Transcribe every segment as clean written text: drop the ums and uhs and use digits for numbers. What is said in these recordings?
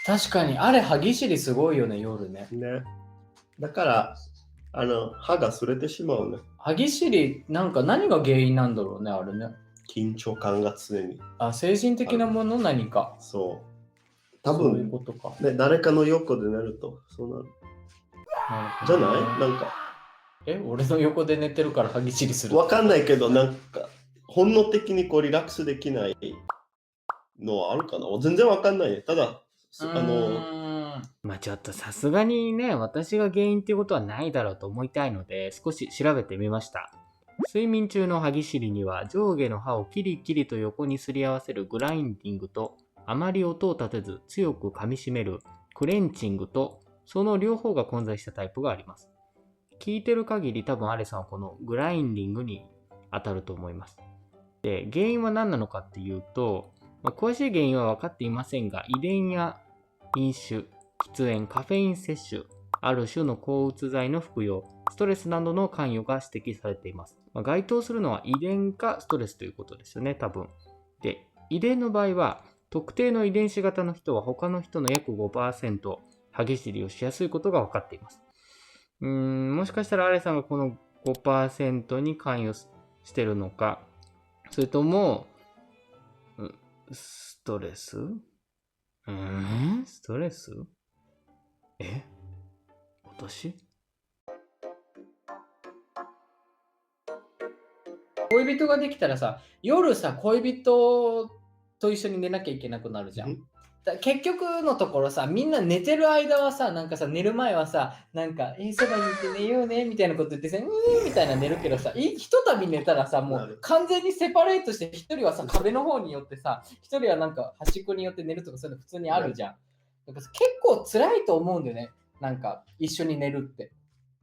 確かに、あれ、歯ぎしりすごいよね、夜ね。ね。だから、歯が擦れてしまうね。歯ぎしり、なんか何が原因なんだろうね、あれね。緊張感が常に。精神的なもの何か。そう。多そういう分、ことか。ね、誰かの横で寝ると、そうなる。じゃないなんか。俺の横で寝てるから歯ぎしりする。わかんないけど、なんか、本能的にこうリラックスできないのはあるかな。全然わかんないね。ただ、まあちょっとさすがにね、私が原因っていうことはないだろうと思いたいので、少し調べてみました。睡眠中の歯ぎしりには上下の歯をキリキリと横にすり合わせるグラインディングと、あまり音を立てず強く噛みしめるクレンチングと、その両方が混在したタイプがあります。聞いてる限り多分アレさんはこのグラインディングに当たると思います。で、原因は何なのかっていうと、詳しい原因は分かっていませんが、遺伝や飲酒、喫煙、カフェイン摂取、ある種の抗うつ剤の服用、ストレスなどの関与が指摘されています。該当するのは遺伝かストレスということですよね、多分。で、遺伝の場合は、特定の遺伝子型の人は他の人の約 5% 歯ぎしりをしやすいことが分かっています。もしかしたらアレさんがこの 5% に関与してるのか、それとも、ストレスストレス私恋人ができたらさ、夜さ、恋人と一緒に寝なきゃいけなくなるじゃん。結局のところさ、みんな寝てる間はさ、なんかさ、寝る前はさ、なんか、そばにいて寝ようね、みたいなこと言ってさ、みたいな寝るけどさ、ひとたび寝たらさ、もう完全にセパレートして、一人はさ、壁の方によってさ、一人はなんか端っこによって寝るとか、そういうの普通にあるじゃん。なんか結構辛いと思うんだよね。なんか、一緒に寝るって。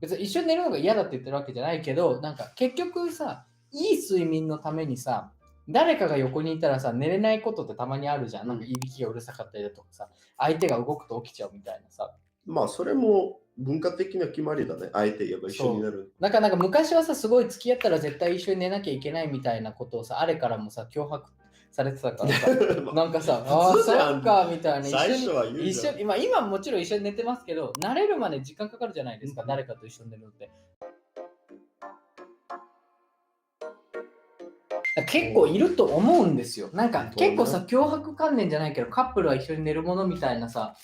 別に一緒に寝るのが嫌だって言ってるわけじゃないけど、なんか結局さ、いい睡眠のためにさ、誰かが横にいたらさ、寝れないことってたまにあるじゃん。なんかいびきがうるさかったりだとかさ、相手が動くと起きちゃうみたいなさ。まあ、それも文化的な決まりだね。相手言えば一緒になる。なんか昔はさ、すごい付き合ったら絶対一緒に寝なきゃいけないみたいなことをさ、あれからもさ、脅迫されてたからさ、なんかさ、そっかみたいな。最初は言うじゃん。今もちろん一緒に寝てますけど、慣れるまで時間かかるじゃないですか、誰かと一緒に寝るのって。結構いると思うんですよ。なんか結構さ、脅迫観念じゃないけど、カップルは一緒に寝るものみたいなさ、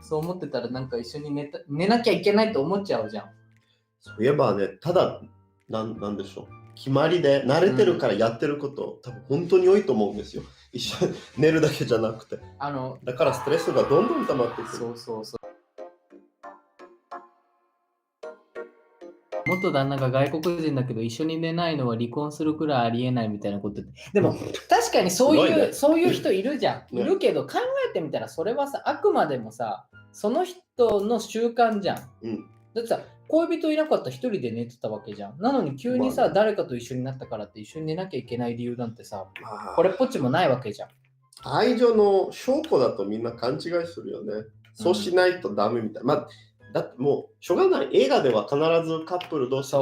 そう思ってたらなんか一緒に寝なきゃいけないと思っちゃうじゃん。そういえばね、ただ、なんでしょう。決まりで慣れてるからやってること、多分本当に多いと思うんですよ。一緒に寝るだけじゃなくて。だからストレスがどんどん溜まってくる。そう。元旦那が外国人だけど一緒に寝ないのは離婚するくらいありえないみたいなことで。でも確かにそういう人いるじゃん。いるけど考えてみたらそれはさ、あくまでもさ、その人の習慣じゃん。だってさ、恋人いなかったら一人で寝てたわけじゃん。なのに急にさ、誰かと一緒になったからって一緒に寝なきゃいけない理由なんてさ、これっぽっちもないわけじゃん。愛情の証拠だとみんな勘違いするよね。そうしないとダメみたいな。だってもうしょうがない。映画では必ずカップル同士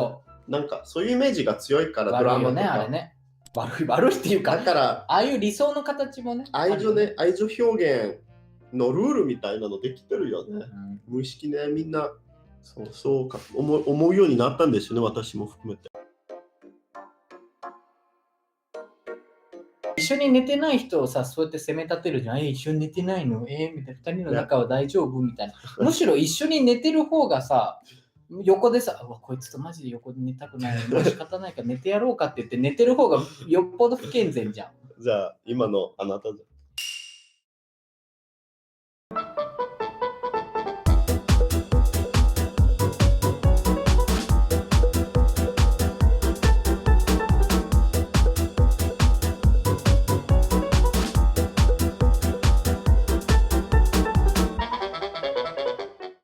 なんかそういうイメージが強いからドラマとか。悪いよね、あれね。悪いっていうか、だからああいう理想の形もね。愛情表現のルールみたいなのできてるよね。無意識ね、みんなそうか思うようになったんですよね、私も含めて。一緒に寝てない人をさ、そうやって責め立てるじゃん。一緒に寝てないのみたいな。2人の仲は大丈夫みたいな。むしろ一緒に寝てる方がさ、横でさ、こいつとマジで横で寝たくないの。仕方ないから寝てやろうかって言って寝てる方がよっぽど不健全じゃん。じゃあ、今のあなたじゃん。